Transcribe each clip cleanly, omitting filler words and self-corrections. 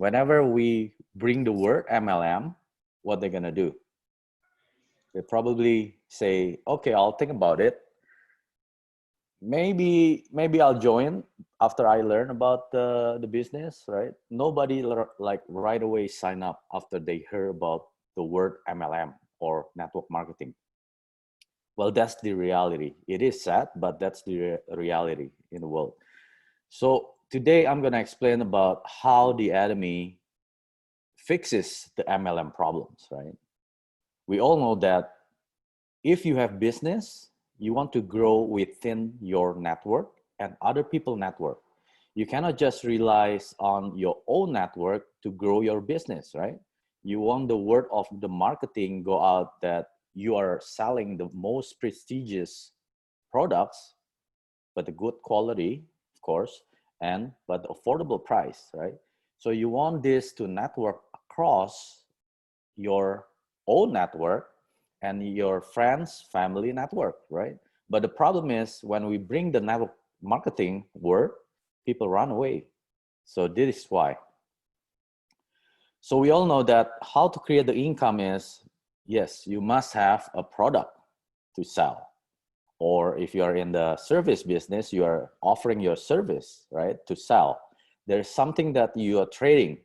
whenever we bring the word MLM, what they're gonna do? They probably say, okay, I'll think about it. Maybe I'll join after I learn about the business, right? Nobody like right away sign up after they hear about the word MLM or network marketing. Well, that's the reality. It is sad, but that's the reality in the world. So today I'm going to explain about how the ATOMY fixes the MLM problems, right? We all know that if you have business, you want to grow within your network and other people's network. You cannot just rely on your own network to grow your business, right? You want the word of the marketing go out that you are selling the most prestigious products, but the good quality, of course, but affordable price, right? So you want this to network across your own network and your friends, family network, right? But the problem is when we bring the network marketing word, people run away. So this is why. So we all know that how to create the income is, yes, you must have a product to sell. Or if you are in the service business, you are offering your service, right, to sell. There's something that you are trading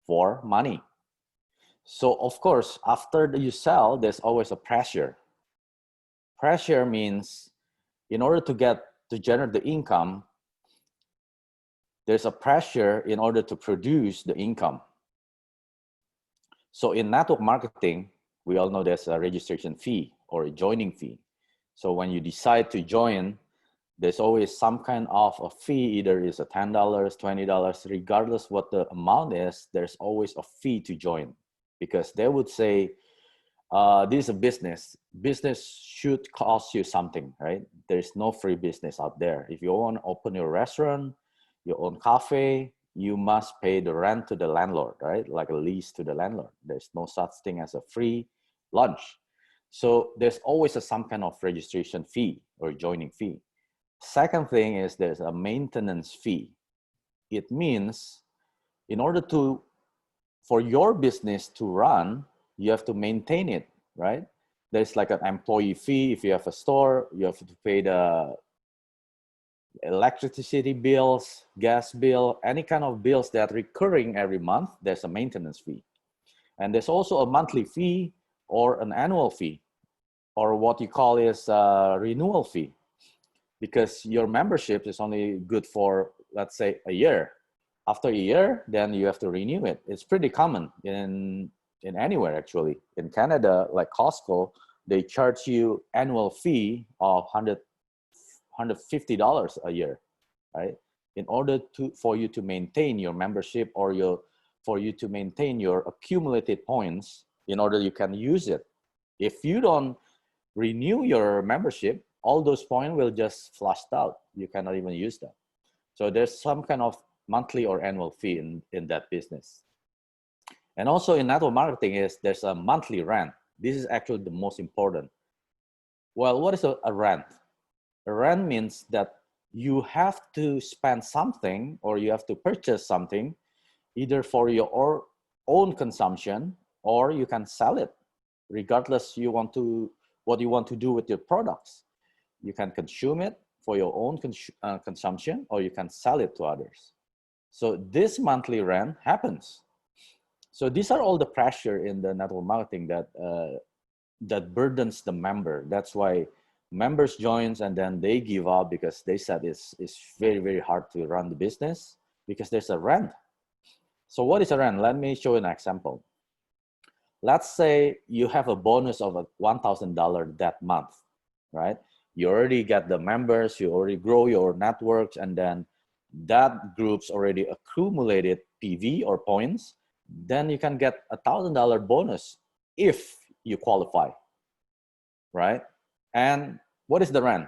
for money. So of course, after you sell, there's always a pressure. Pressure means in order to generate the income, there's a pressure in order to produce the income. So in network marketing, we all know there's a registration fee or a joining fee. So when you decide to join, there's always some kind of a fee, either is a $10, $20, regardless what the amount is, there's always a fee to join. Because they would say, this is a business. Business should cost you something, right? There's no free business out there. If you want to open your restaurant, your own cafe, you must pay the rent to the landlord, right? Like a lease to the landlord. There's no such thing as a free lunch. So there's always some kind of registration fee or joining fee. Second thing is there's a maintenance fee. It means in order for your business to run, you have to maintain it, right? There's like an employee fee. If you have a store, you have to pay the electricity bills, gas bill, any kind of bills that are recurring every month, there's a maintenance fee. And there's also a monthly fee or an annual fee, or what you call is a renewal fee, because your membership is only good for, let's say, a year. After a year, then you have to renew it. It's pretty common in anywhere, actually. In Canada, like Costco, they charge you annual fee of $150 a year, right? In order for you to maintain your membership or for you to maintain your accumulated points in order you can use it. If you don't renew your membership, all those points will just flushed out. You cannot even use them. So there's some kind of monthly or annual fee in that business. And also in network marketing there's a monthly rent. This is actually the most important. Well, what is a rent? A rent means that you have to spend something or you have to purchase something either for your own consumption or you can sell it, regardless what you want to do with your products. You can consume it for your own consumption or you can sell it to others. So this monthly rent happens. So these are all the pressure in the network marketing that burdens the member. That's why members joins and then they give up because they said it's very, very hard to run the business because there's a rent. So what is a rent? Let me show you an example. Let's say you have a bonus of $1,000 that month, right? You already get the members, you already grow your networks, and then that group's already accumulated PV or points, then you can get $1,000 bonus if you qualify, right? And what is the rent?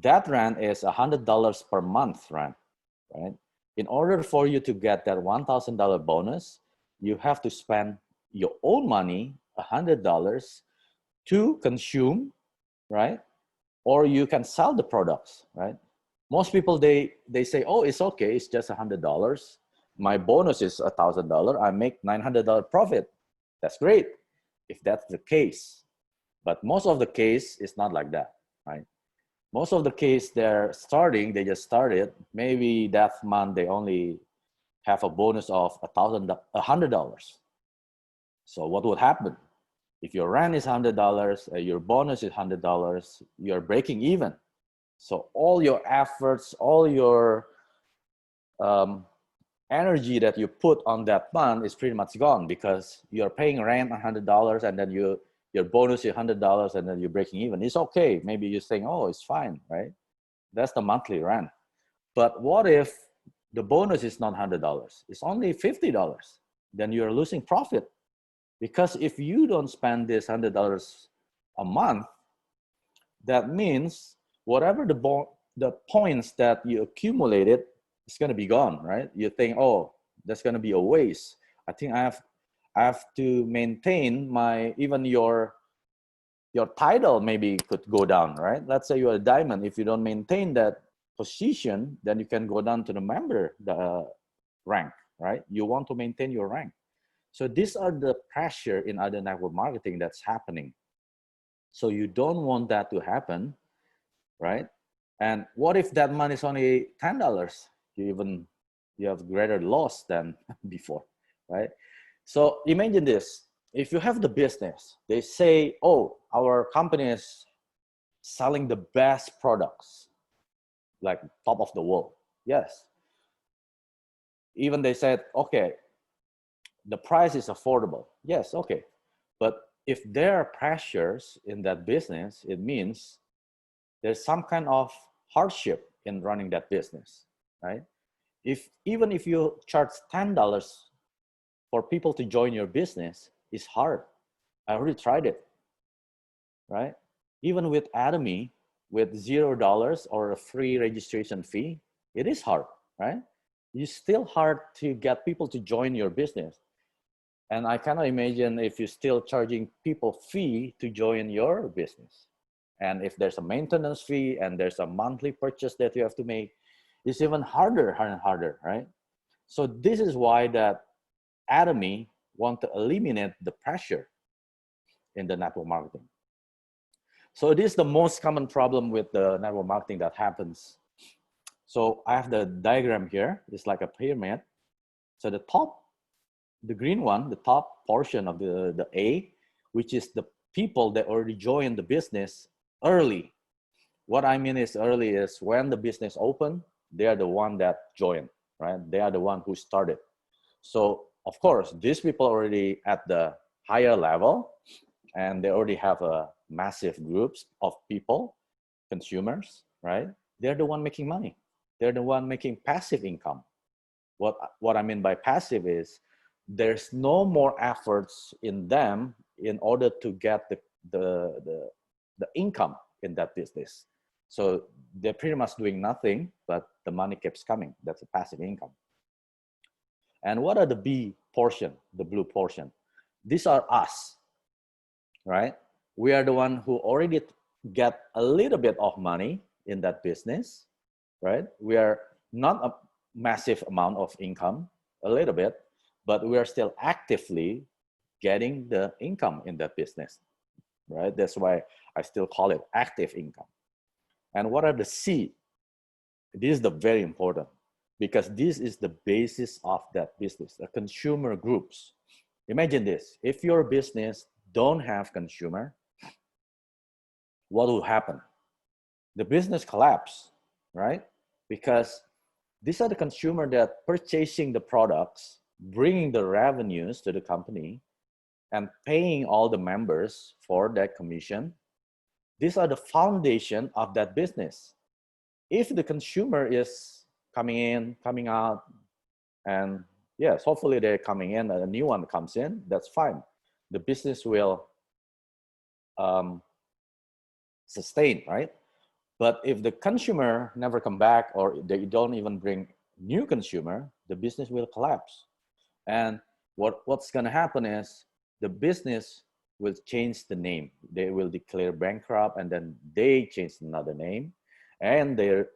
That rent is $100 per month rent, right? In order for you to get that $1,000 bonus, you have to spend your own money, $100 to consume, right? Or you can sell the products, right? Most people, they say, oh, it's okay, it's just $100. my bonus is $1,000, I make $900 profit. That's great if that's the case. But most of the case is not like that, right? Most of the case they just started. Maybe that month they only have a bonus of $100. So what would happen? If your rent is $100, your bonus is $100, you're breaking even. So all your efforts, all your energy that you put on that month is pretty much gone, because you're paying rent $100 and then your bonus is $100 and then you're breaking even. It's okay. Maybe you're saying, oh, it's fine, right? That's the monthly rent. But what if the bonus is not $100? It's only $50. Then you're losing profit, because if you don't spend this $100 a month, that means whatever the points that you accumulated is going to be gone, right? You think, oh, that's going to be a waste. I think I have to maintain even your title maybe could go down, right? Let's say you're a diamond. If you don't maintain that position, then you can go down to the rank, right? You want to maintain your rank. So these are the pressure in other network marketing that's happening. So you don't want that to happen, right? And what if that money is only $10? You have greater loss than before, right? So imagine this. If you have the business, they say, oh, our company is selling the best products, like top of the world. Yes. Even they said, okay, the price is affordable. Yes, okay. But if there are pressures in that business, it means there's some kind of hardship in running that business, right? Even if you charge $10 for people to join your business, it's hard. I already tried it, right? Even with ATOMY, with $0 or a free registration fee, it is hard, right? It's still hard to get people to join your business. And I cannot imagine if you're still charging people fee to join your business. And if there's a maintenance fee and there's a monthly purchase that you have to make, it's even harder and harder, right? So this is why that ATOMY want to eliminate the pressure in the network marketing. So this is the most common problem with the network marketing that happens. So I have the diagram here. It's like a pyramid. So the top, the green one, the top portion of the A, which is the people that already joined the business early. What I mean is early is when the business opened, they are the one that joined, right? They are the one who started. So of course, these people already at the higher level, and they already have a massive groups of people, consumers, right? They're the one making money. They're the one making passive income. What I mean by passive is there's no more efforts in them in order to get the income in that business. So they're pretty much doing nothing, but the money keeps coming. That's a passive income. And what are the B portion, the blue portion? These are us, right? We are the one who already get a little bit of money in that business, right? We are not a massive amount of income, a little bit, but we are still actively getting the income in that business, right? That's why I still call it active income. And what are the C? This is the very important, because this is the basis of that business, the consumer groups. Imagine this, if your business don't have consumer, what will happen? The business collapse, right? Because these are the consumer that purchasing the products, bringing the revenues to the company, and paying all the members for that commission. These are the foundation of that business. If the consumer is coming in, coming out, and yes, hopefully they're coming in and a new one comes in, that's fine. The business will sustain, right? But if the consumer never come back, or they don't even bring new consumer, the business will collapse. And what's going to happen is the business will change the name. They will declare bankrupt, and then they change another name. And they're,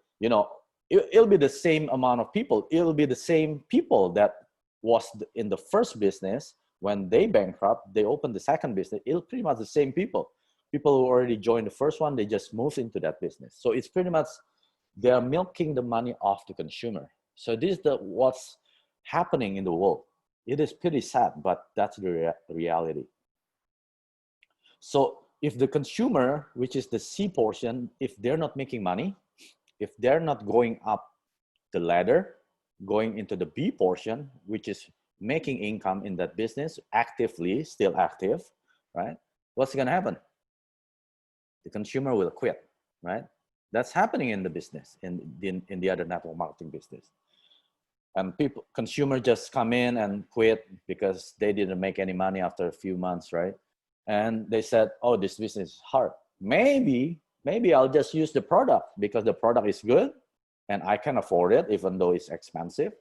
it'll be the same amount of people. It'll be the same people that was in the first business. When they bankrupt, they open the second business. It'll pretty much the same people. People who already joined the first one, they just move into that business. So it's pretty much, they're milking the money off the consumer. So this is what's happening in the world. It is pretty sad, but that's the reality. So if the consumer, which is the C portion, if they're not making money, if they're not going up the ladder, going into the B portion, which is making income in that business, actively, still active, right? What's gonna happen? The consumer will quit, right? That's happening in the business, in the other network marketing business. And consumer just come in and quit because they didn't make any money after a few months, right? And they said, oh, this business is hard. Maybe I'll just use the product because the product is good and I can afford it, even though it's expensive.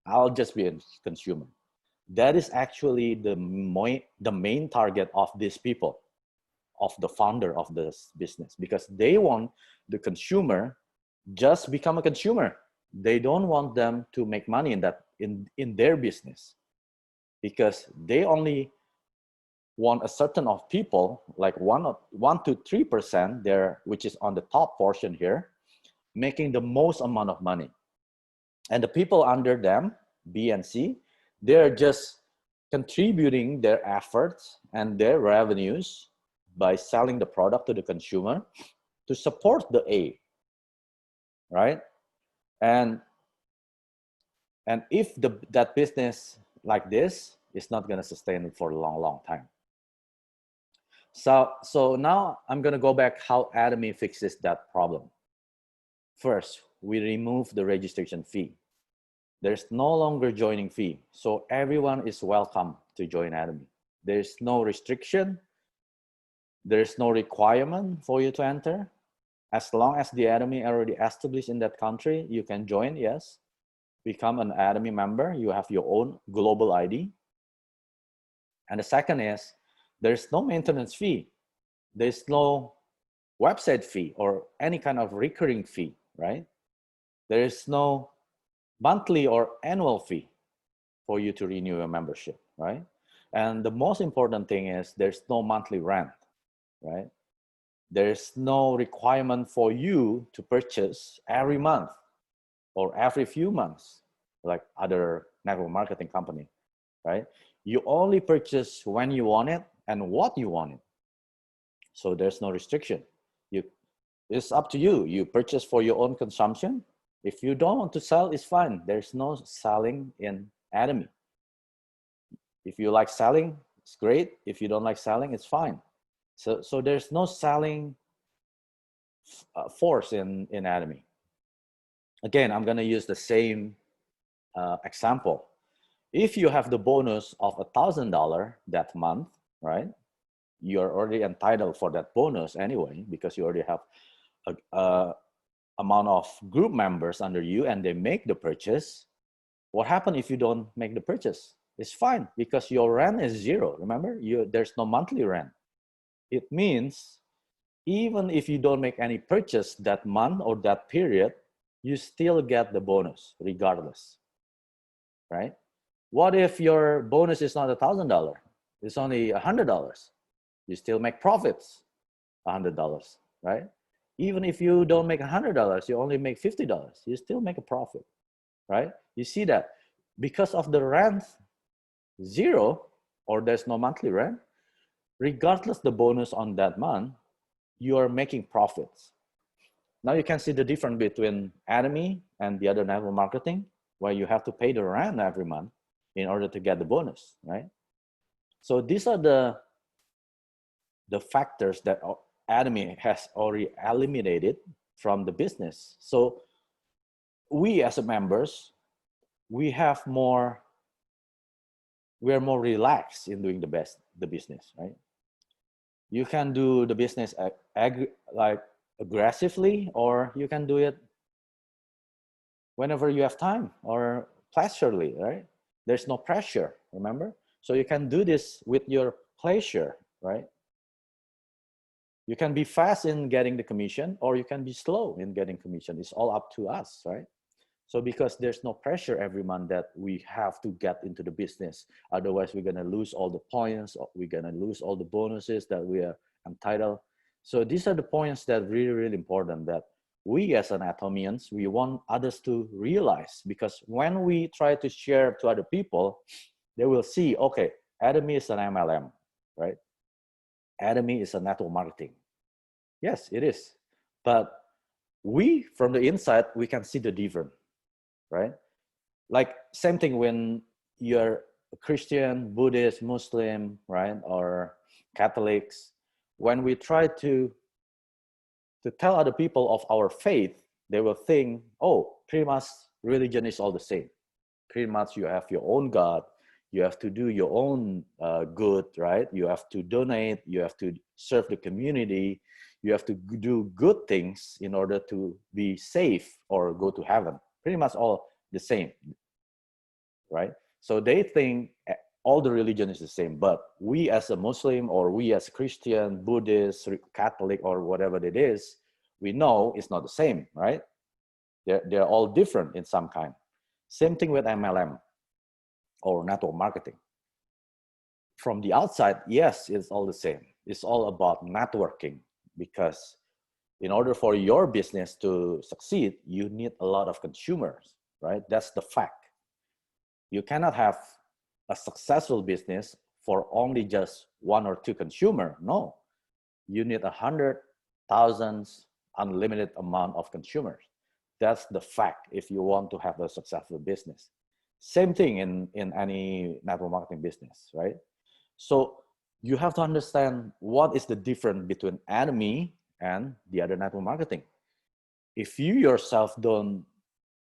I'll just be a consumer. That is actually the main target of these people, of the founder of this business, because they want the consumer just become a consumer. They don't want them to make money in their business, because they only want a certain of people, like 1 to 3% there, which is on the top portion here, making the most amount of money. And the people under them, B and C, they're just contributing their efforts and their revenues by selling the product to the consumer to support the A, right? And if that business like this is not going to sustain it for a long time. So now I'm going to go back how ATOMY fixes that problem. First, we remove the registration fee. There's no longer joining fee. So everyone is welcome to join ATOMY. There's no restriction. There's no requirement for you to enter. As long as the ATOMY already established in that country, you can join, yes. Become an ATOMY member. You have your own global ID. And the second is, there's no maintenance fee. There's no website fee or any kind of recurring fee, right? There is no monthly or annual fee for you to renew your membership, right? And the most important thing is there's no monthly rent, right? There's no requirement for you to purchase every month or every few months, like other network marketing company, right? You only purchase when you want it and what you want it. So there's no restriction. It's up to you. You purchase for your own consumption. If you don't want to sell, it's fine. There's no selling in ATOMY. If you like selling, it's great. If you don't like selling, it's fine. So there's no selling force in ATOMY. Again, I'm going to use the same example. If you have the bonus of $1,000 that month, right? You're already entitled for that bonus anyway, because you already have a amount of group members under you and they make the purchase. What happens if you don't make the purchase? It's fine, because your rent is zero. Remember, there's no monthly rent. It means even if you don't make any purchase that month or that period, you still get the bonus regardless, right? What if your bonus is not $1,000? It's only $100. You still make profits, $100, right? Even if you don't make $100, you only make $50, you still make a profit, right? You see that because of the rent zero, or there's no monthly rent, regardless the bonus on that month, you are making profits. Now you can see the difference between ATOMY and the other network marketing, where you have to pay the rent every month in order to get the bonus, right? So these are the factors that ATOMY has already eliminated from the business. So we as members, we are more relaxed in doing the business, right? You can do the business like aggressively, or you can do it whenever you have time or pleasurely, right? There's no pressure, remember? So you can do this with your pleasure, right? You can be fast in getting the commission, or you can be slow in getting commission. It's all up to us, right? So because there's no pressure every month that we have to get into the business, otherwise we're gonna lose all the points, or we're gonna lose all the bonuses that we are entitled. So these are the points that really, really important that we as an Atomians, we want others to realize, because when we try to share to other people, they will see, okay, ATOMY is an MLM, right? ATOMY is a network marketing. Yes, it is. But we, from the inside, we can see the difference, right? Like same thing when you're a Christian, Buddhist, Muslim, right? Or Catholics, when we try to tell other people of our faith, they will think, oh, pretty much religion is all the same. Pretty much you have your own God, you have to do your own good, right? You have to donate, you have to serve the community, you have to do good things in order to be safe or go to heaven. Pretty much all the same, right? So they think all the religion is the same, but we as a Muslim, or we as Christian, Buddhist, Catholic, or whatever it is, we know it's not the same, right? They're all different in some kind. Same thing with MLM or network marketing. From the outside, yes, it's all the same. It's all about networking, because in order for your business to succeed, you need a lot of consumers, right? That's the fact. You cannot have a successful business for only just 1 or 2 consumers. No, you need 100,000, unlimited amount of consumers. That's the fact if you want to have a successful business. Same thing in any network marketing business, right? So you have to understand what is the difference between ATOMY and the other network marketing. If you yourself don't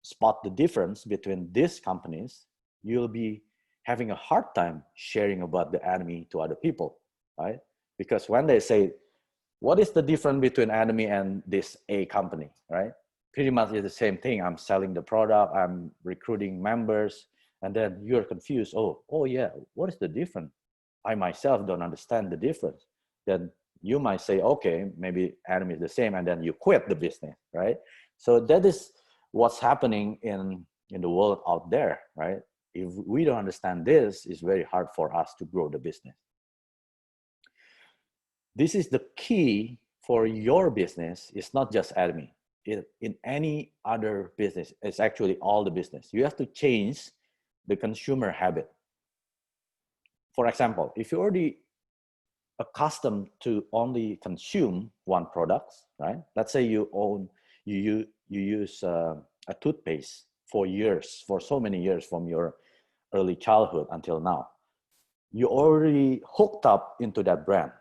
spot the difference between these companies, you'll be having a hard time sharing about the ATOMY to other people, right? Because when they say, what is the difference between ATOMY and this A company, right? Pretty much it's the same thing. I'm selling the product, I'm recruiting members, and then you're confused. Oh yeah, what is the difference? I myself don't understand the difference. Then you might say, okay, maybe ATOMY is the same, and then you quit the business, right? So that is what's happening in the world out there, right? If we don't understand this, it's very hard for us to grow the business. This is the key for your business. It's not just ATOMY. In any other business, it's actually all the business. You have to change the consumer habit. For example, if you're already accustomed to only consume one product, right? Let's say you use a toothpaste for years, for so many years, from your early childhood until now. You already hooked up into that brand.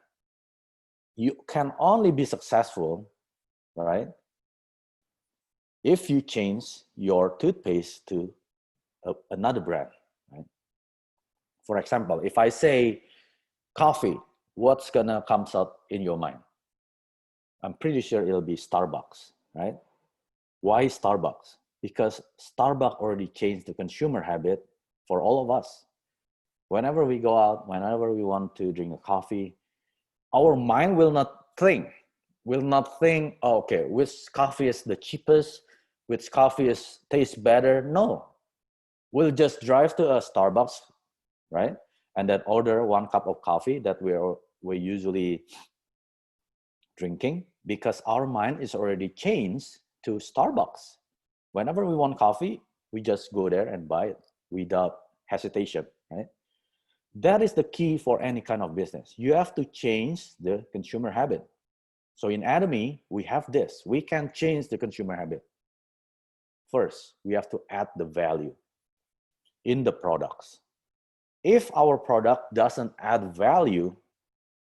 You can only be successful, right, if you change your toothpaste to another brand, right? For example, if I say coffee, what's gonna come out in your mind? I'm pretty sure it'll be Starbucks, right? Why Starbucks? Because Starbucks already changed the consumer habit for all of us. Whenever we go out, whenever we want to drink a coffee, our mind will not think, oh, okay, which coffee is the cheapest, which coffee tastes better. No, we'll just drive to a Starbucks, right? And then order 1 cup of coffee that we're usually drinking, because our mind is already changed to Starbucks. Whenever we want coffee, we just go there and buy it without hesitation, right? That is the key for any kind of business. You have to change the consumer habit. So in ATOMY, we have this. We can change the consumer habit. First, we have to add the value in the products. If our product doesn't add value,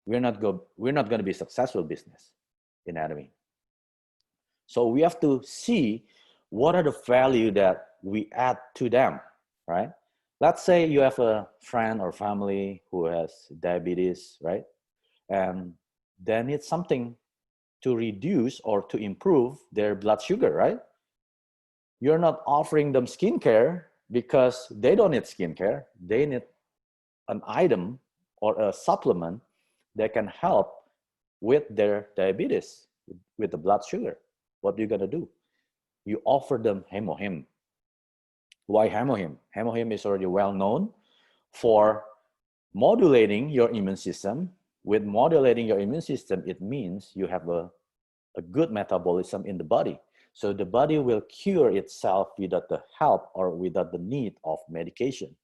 we're not going to be a successful business in ATOMY. So we have to see what are the value that we add to them, right? Let's say you have a friend or family who has diabetes, right? And they need something to reduce or to improve their blood sugar, right? You're not offering them skincare because they don't need skincare. They need an item or a supplement that can help with their diabetes, with the blood sugar. What are you going to do? You offer them Hemohim. Why Hemohim? Hemohim is already well known for modulating your immune system. With modulating your immune system, it means you have a good metabolism in the body. So the body will cure itself without the help or without the need of medication.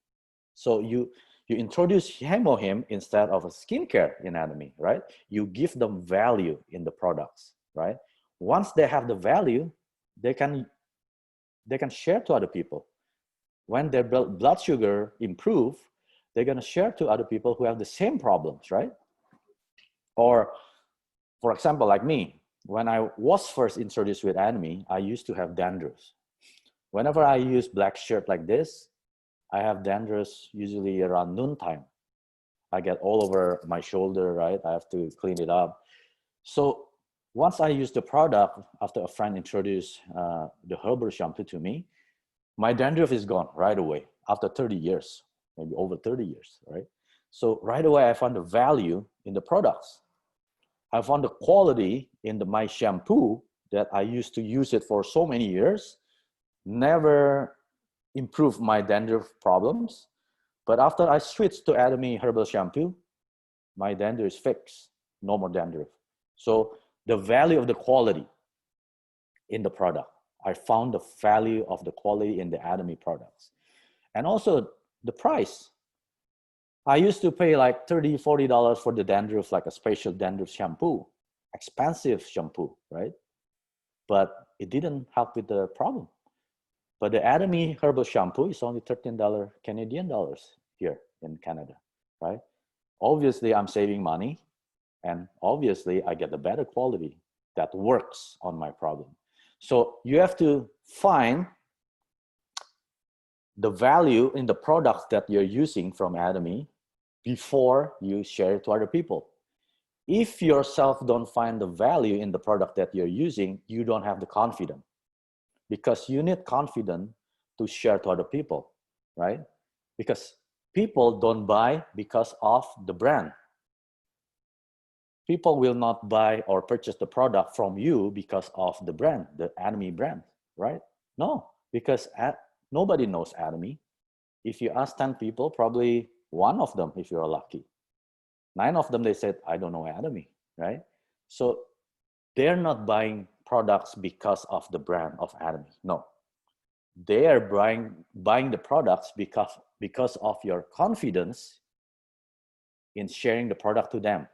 So you introduce Hemohim instead of a skincare in ATOMY, right? You give them value in the products, right? Once they have the value, they can share to other people. When their blood sugar improve, they're going to share to other people who have the same problems, right? Or, for example, like me, when I was first introduced with ATOMY, I used to have dandruff. Whenever I use black shirt like this, I have dandruff usually around noontime. I get all over my shoulder, right? I have to clean it up. So once I use the product, after a friend introduced the herbal shampoo to me, my dandruff is gone right away after 30 years, maybe over 30 years, right? So right away, I found the value in the products. I found the quality in my shampoo that I used to use it for so many years, never improved my dandruff problems. But after I switched to ATOMY herbal shampoo, my dandruff is fixed, no more dandruff. So the value of the quality in the product. I found the value of the quality in the ATOMY products. And also the price. I used to pay like $30, $40 for the dandruff, like a special dandruff shampoo, expensive shampoo, right? But it didn't help with the problem. But the ATOMY herbal shampoo is only $13 Canadian dollars here in Canada, right? Obviously, I'm saving money, and obviously, I get the better quality that works on my problem. So you have to find the value in the products that you're using from ATOMY before you share it to other people. If yourself don't find the value in the product that you're using, you don't have the confidence, because you need confidence to share to other people, right? Because people don't buy because of the brand. People will not buy or purchase the product from you because of the brand, the ATOMY brand, right? No, because nobody knows ATOMY. If you ask 10 people, probably one of them, if you're lucky, 9 of them, they said, I don't know ATOMY, right? So they're not buying products because of the brand of ATOMY. No, they are buying the products because of your confidence in sharing the product to them.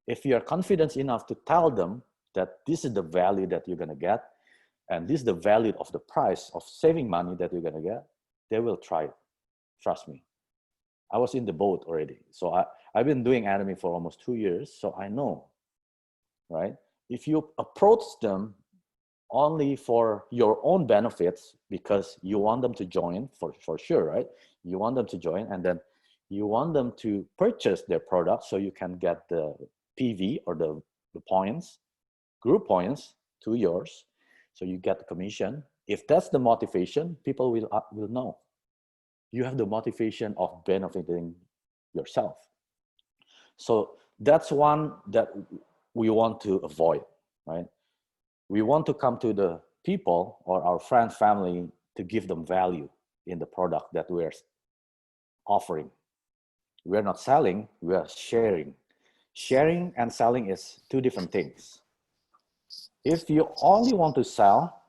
If you're confident enough to tell them that this is the value that you're going to get, and this is the value of the price of saving money that you're going to get, they will try it. Trust me. I was in the boat already. So I've been doing ATOMY for almost 2 years. So I know, right? If you approach them only for your own benefits, because you want them to join for sure, right? You want them to join, and then you want them to purchase their product so you can get the PV or the points, group points to yours. So you get the commission. If that's the motivation, people will know. You have the motivation of benefiting yourself. So that's one that we want to avoid, right? We want to come to the people or our friends, family, to give them value in the product that we're offering. We're not selling, we are sharing. Sharing and selling is two different things. If you only want to sell,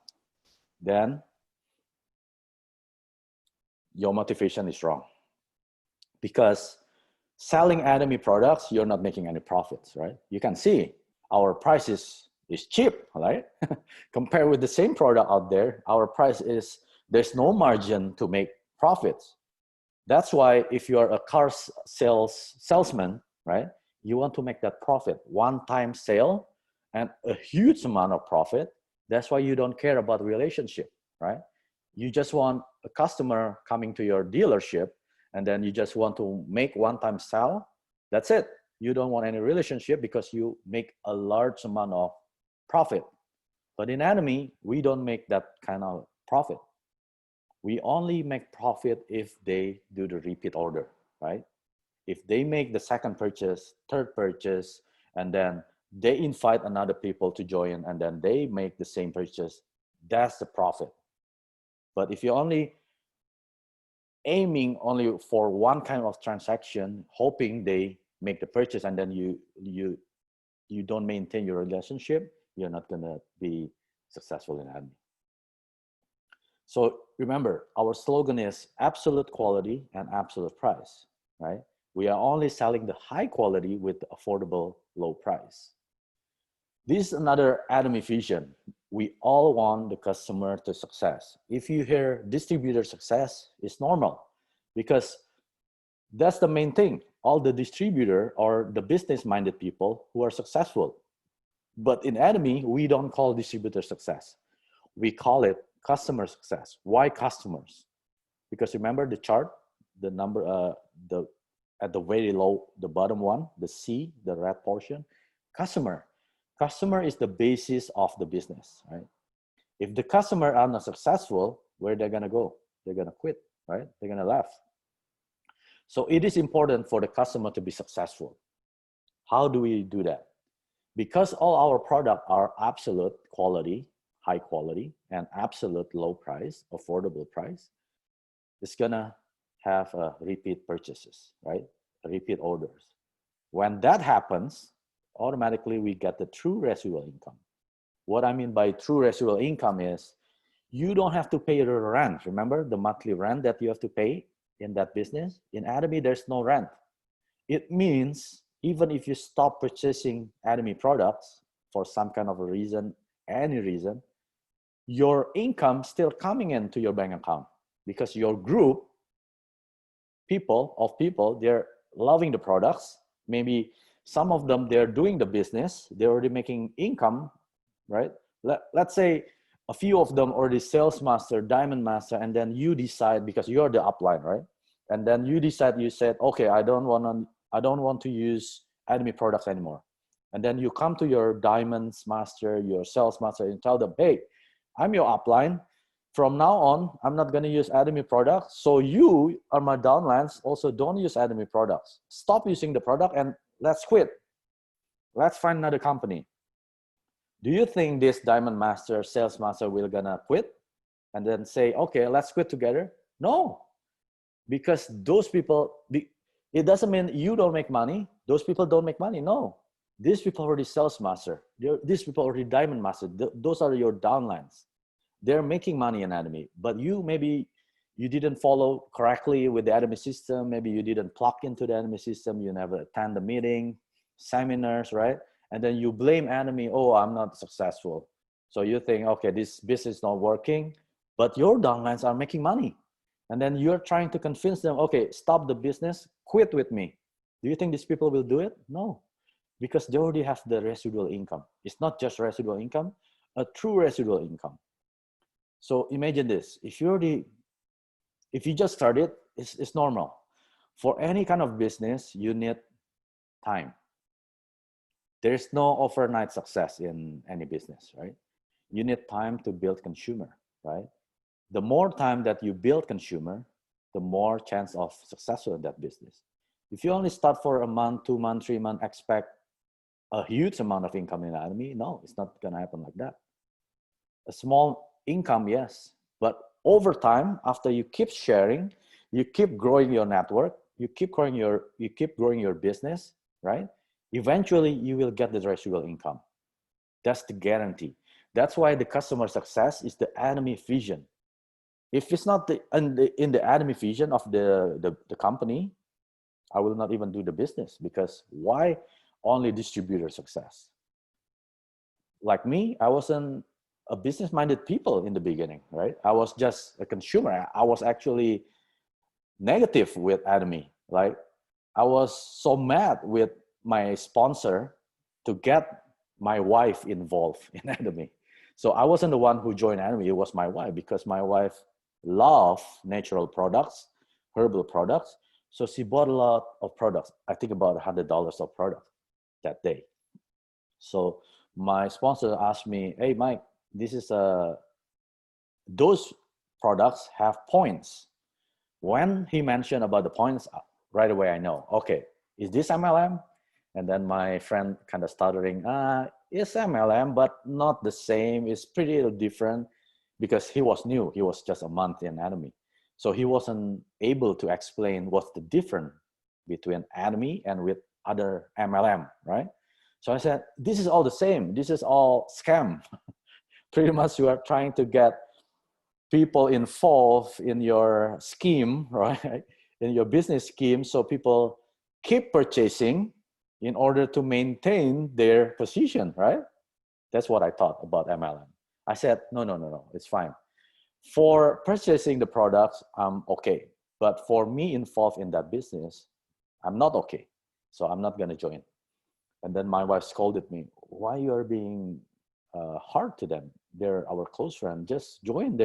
then your motivation is wrong. Because selling ATOMY products, you're not making any profits, right? You can see our price is cheap, right? Compared with the same product out there, our price is, there's no margin to make profits. That's why if you're a car salesman, right? You want to make that profit, one-time sale and a huge amount of profit. That's why you don't care about relationship, right? You just want a customer coming to your dealership, and then you just want to make one-time sale. That's it. You don't want any relationship because you make a large amount of profit. But in ATOMY, we don't make that kind of profit. We only make profit if they do the repeat order, right? If they make the second purchase, third purchase, and then they invite another people to join, and then they make the same purchase. That's the profit. But if you're only aiming only for one kind of transaction, hoping they make the purchase, and then you don't maintain your relationship, you're not going to be successful in ATOMY. So remember, our slogan is absolute quality and absolute price, right? We are only selling the high quality with affordable low price. This is another ATOMY vision. We all want the customer to success. If you hear distributor success, it's normal, because that's the main thing. All the distributor or the business-minded people who are successful. But in ATOMY, we don't call distributor success. We call it customer success. Why customers? Because remember the chart, the number, at the very low, the bottom one, the C, the red portion, customer. Customer is the basis of the business, right? If the customer are not successful, where they're gonna go? They're gonna quit, right? They're gonna leave. So it is important for the customer to be successful. How do we do that? Because all our products are absolute quality, high quality, and absolute low price, affordable price, it's gonna have repeat purchases, right? Repeat orders. When that happens, automatically we get the true residual income. What I mean by true residual income is you don't have to pay the rent. Remember the monthly rent that you have to pay in that business? In ATOMY, there's no rent. It means even if you stop purchasing ATOMY products for some kind of a reason, any reason, your income still coming into your bank account, because your group people, they're loving the products. Maybe some of them, they're doing the business, they're already making income, right? Let's say a few of them already sales master, diamond master, and then you decide, because you're the upline, right? And then you decide, you said, okay, I don't want to use ATOMY products anymore. And then you come to your diamonds master, your sales master, and tell them, hey, I'm your upline. From now on, I'm not going to use ATOMY products. So you are my downlines. Also, don't use ATOMY products. Stop using the product and let's quit. Let's find another company. Do you think this diamond master, sales master will gonna quit and then say, okay, let's quit together? No, because those people, it doesn't mean you don't make money. Those people don't make money. No, these people already sales master. These people already diamond master. Those are your downlines. They're making money in ATOMY, but maybe you didn't follow correctly with the ATOMY system. Maybe you didn't plug into the ATOMY system. You never attend the meeting, seminars, right? And then you blame ATOMY, oh, I'm not successful. So you think, okay, this business is not working, but your downlines are making money. And then you're trying to convince them, okay, stop the business, quit with me. Do you think these people will do it? No, because they already have the residual income. It's not just residual income, a true residual income. So imagine this, if you just started, it's normal. For any kind of business, you need time. There's no overnight success in any business, right? You need time to build consumer, right? The more time that you build consumer, the more chance of successful in that business. If you only start for a month, 2 months, 3 months, expect a huge amount of income in ATOMY, no, it's not gonna happen like that. A small income, yes, but over time, after you keep sharing, you keep growing your network, you keep growing your business, right? Eventually you will get the residual income. That's the guarantee. That's why the customer success is the ATOMY vision. If it's not in the ATOMY vision of the company, I will not even do the business, because why only distributor success? Like me, I wasn't a business-minded people in the beginning, right? I was just a consumer. I was actually negative with ATOMY. Like I was so mad with my sponsor to get my wife involved in ATOMY. So I wasn't the one who joined ATOMY, it was my wife, because my wife loved natural products, herbal products. So she bought a lot of products. I think about $100 of product that day. So my sponsor asked me, hey, Mike, this is those products have points. When he mentioned about the points, right away I know, okay, is this MLM? And then my friend kind of stuttering, it's MLM, but not the same. It's pretty different, because he was new. He was just a month in ATOMY. So he wasn't able to explain what's the difference between ATOMY and with other MLM, right? So I said, this is all the same. This is all scam. Pretty much you are trying to get people involved in your scheme, right? In your business scheme, so people keep purchasing in order to maintain their position, right? That's what I thought about MLM. I said, no, it's fine. For purchasing the products, I'm okay. But for me involved in that business, I'm not okay. So I'm not going to join. And then my wife scolded me, why you are being hard to them? They're our close friend. Just join.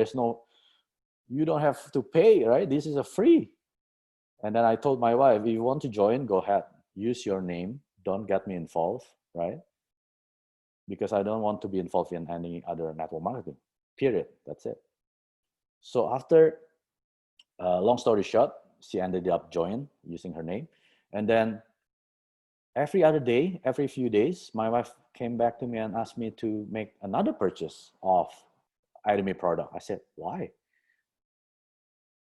You don't have to pay, right? This is a free. And then I told my wife, if you want to join, go ahead. Use your name. Don't get me involved, right? Because I don't want to be involved in any other network marketing, period. That's it. So after, long story short, she ended up joining using her name. And then every other day, every few days, my wife came back to me and asked me to make another purchase of ATOMY product. I said, why?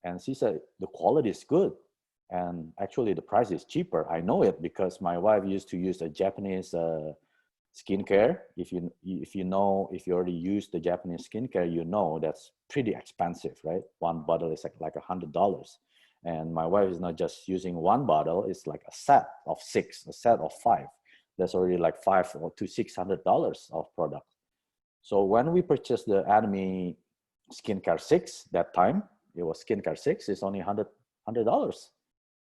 And she said, the quality is good. And actually the price is cheaper. I know it because my wife used to use a Japanese skincare. If you already use the Japanese skincare, you know that's pretty expensive, right? One bottle is like $100. And my wife is not just using one bottle, it's like a set of 6, a set of 5. That's already like $500 to $600 of product. So when we purchased the ATOMY Skincare 6, that time, it was Skincare 6, it's only $100.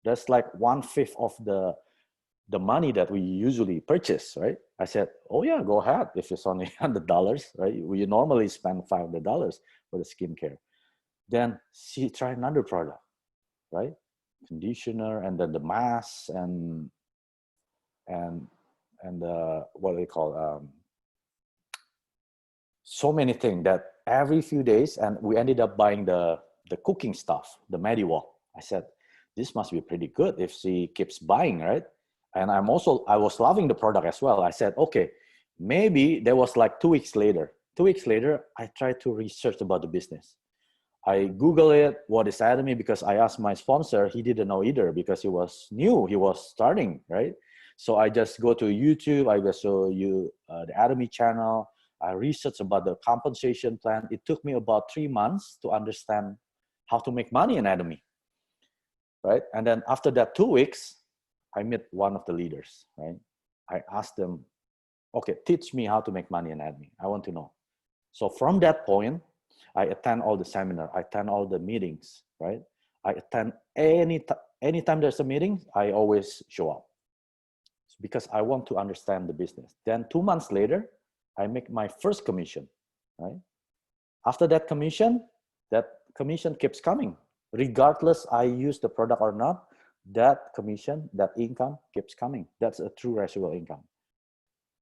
That's like 1/5 of the money that we usually purchase, right? I said, oh yeah, go ahead. If it's only $100, right? We normally spend $500 for the skincare. Then she tried another product, right? Conditioner, and then the mask, and what do they call, so many things that every few days, and we ended up buying the cooking stuff, the Mediwalk. I said, this must be pretty good if she keeps buying, right? And I was loving the product as well. I said, okay, maybe there was like 2 weeks later. 2 weeks later, I tried to research about the business. I Googled it, what is ATOMY, because I asked my sponsor, he didn't know either because he was new, he was starting, right? So I just go to YouTube, I go to the ATOMY channel, I researched about the compensation plan. It took me about 3 months to understand how to make money in ATOMY, right? And then after that 2 weeks, I met one of the leaders, right? I asked them, okay, teach me how to make money in ATOMY. I want to know. So from that point, I attend all the seminar, I attend all the meetings, right? I attend anytime there's a meeting, I always show up because I want to understand the business. Then 2 months later, I make my first commission, right? After that commission keeps coming. Regardless I use the product or not, that commission, that income keeps coming. That's a true residual income.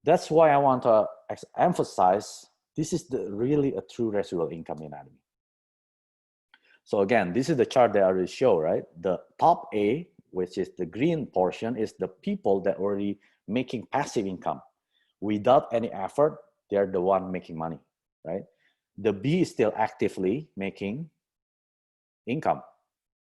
That's why I want to emphasize this is really a true residual income in ATOMY. So again, this is the chart that I already show, right? The top A, which is the green portion, is the people that already making passive income. Without any effort, they're the one making money, right? The B is still actively making income.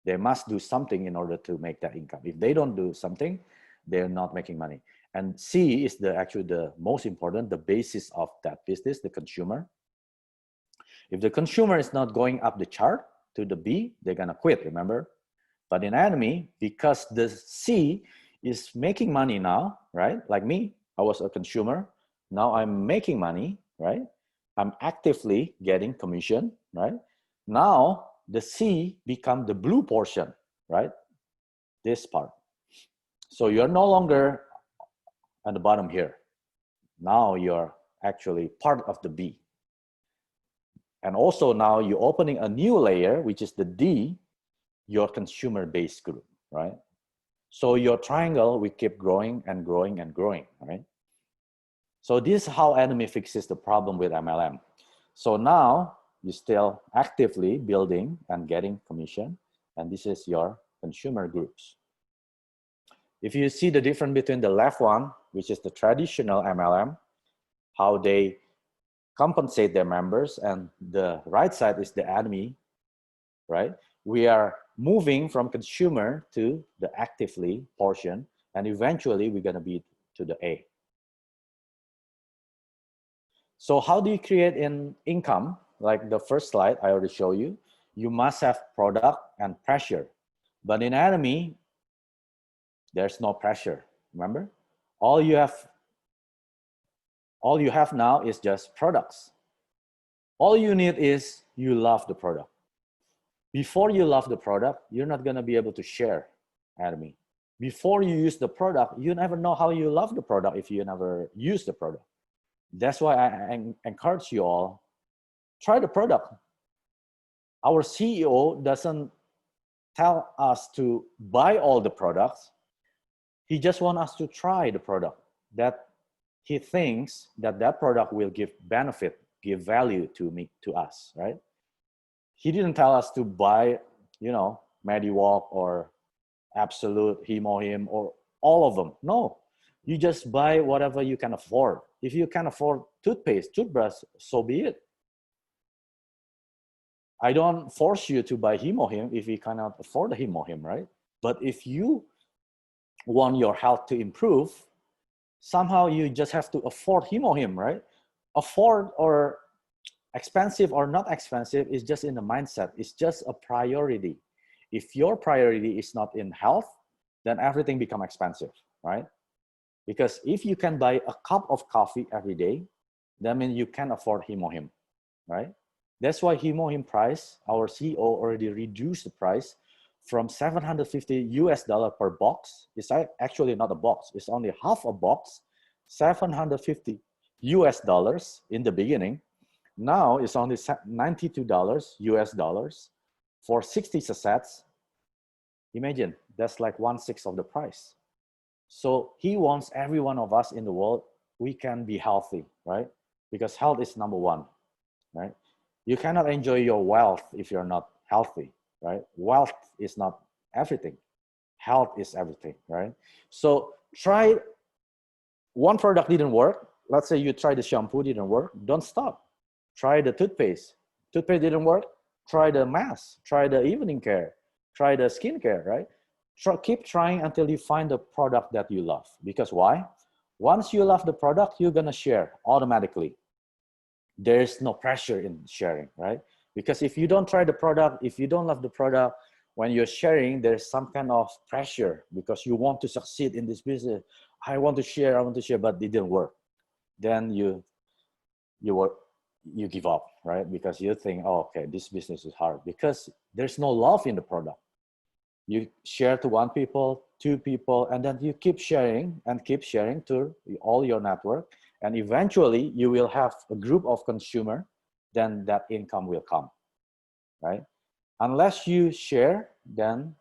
They must do something in order to make that income. If they don't do something, they're not making money. And C is actually the most important, the basis of that business, the consumer. If the consumer is not going up the chart to the B, they're gonna quit, remember? But in ATOMY, because the C is making money now, right? Like me, I was a consumer. Now I'm making money, right? I'm actively getting commission, right? Now the C become the blue portion, right? This part. So you're no longer at the bottom here. Now you're actually part of the B. And also now you're opening a new layer, which is the D, your consumer-based group, right? So your triangle will keep growing and growing and growing, right? So this is how ATOMY fixes the problem with MLM. So now you're still actively building and getting commission, and this is your consumer groups. If you see the difference between the left one which is the traditional MLM, how they compensate their members, and the right side is the ATOMY, right? We are moving from consumer to the actively portion, and eventually we're gonna be to the A. So how do you create an income? Like the first slide I already showed you, you must have product and pressure. But in ATOMY, there's no pressure, remember? All you have now is just products. All you need is you love the product. Before you love the product, you're not gonna be able to share ATOMY. Before you use the product, you never know how you love the product if you never use the product. That's why I encourage you all, try the product. Our CEO doesn't tell us to buy all the products. He just wants us to try the product that he thinks that product will give benefit, give value to us, right? He didn't tell us to buy, you know, MediWalk or Absolute, Hemohim, or all of them. No, you just buy whatever you can afford. If you can afford toothpaste, toothbrush, so be it. I don't force you to buy Hemohim if you cannot afford the Hemohim, right? But if you want your health to improve, somehow you just have to afford Hemohim, right? Afford or expensive or not expensive is just in the mindset. It's just a priority. If your priority is not in health, then everything becomes expensive, right? Because if you can buy a cup of coffee every day, that means you can afford Hemohim, right? That's why Hemohim price, our CEO already reduced the price from $750 per box. It's actually not a box, it's only half a box, $750 in the beginning. Now it's only $92 for 60 sachets. Imagine, that's like 1/6 of the price. So he wants every one of us in the world, we can be healthy, right? Because health is number one, right? You cannot enjoy your wealth if you're not healthy, right? Wealth is not everything. Health is everything, right? So try, one product didn't work. Let's say you tried the shampoo, didn't work. Don't stop. Try the toothpaste. Toothpaste didn't work. Try the mask. Try the evening care. Try the skincare, right? Keep trying until you find the product that you love. Because why? Once you love the product, you're gonna share automatically. There's no pressure in sharing, right? Because if you don't try the product, if you don't love the product, when you're sharing, there's some kind of pressure because you want to succeed in this business. I want to share, but it didn't work. Then you give up, right? Because you think, oh, okay, this business is hard because there's no love in the product. You share to one people, two people, and then you keep sharing to all your network. And eventually you will have a group of consumer, then that income will come, right? Unless you share, then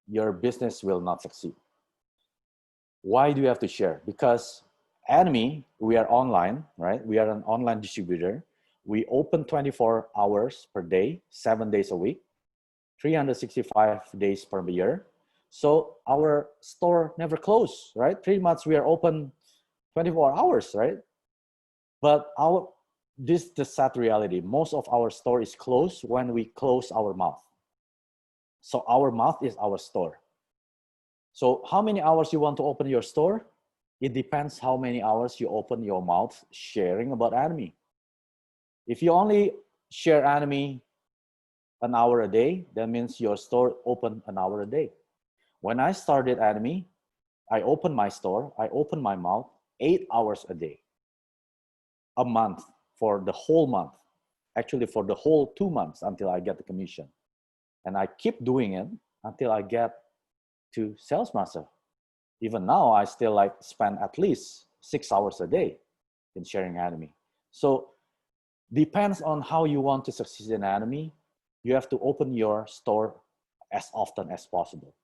your business will not succeed. Why do you have to share? Because ATOMY, we are online, right? We are an online distributor. We open 24 hours per day, 7 days a week, 365 days per year. So our store never closes, right? Pretty much we are open 24 hours, right? But this is the sad reality. Most of our store is closed when we close our mouth. So our mouth is our store. So how many hours you want to open your store? It depends how many hours you open your mouth sharing about ATOMY. If you only share ATOMY an hour a day, that means your store open an hour a day. When I started ATOMY, I opened my store, I opened my mouth 8 hours a day, a month, for the whole month, actually for the whole 2 months until I get the commission. And I keep doing it until I get to sales master. Even now, I still like spend at least 6 hours a day in sharing ATOMY. So depends on how you want to succeed in ATOMY. You have to open your store as often as possible.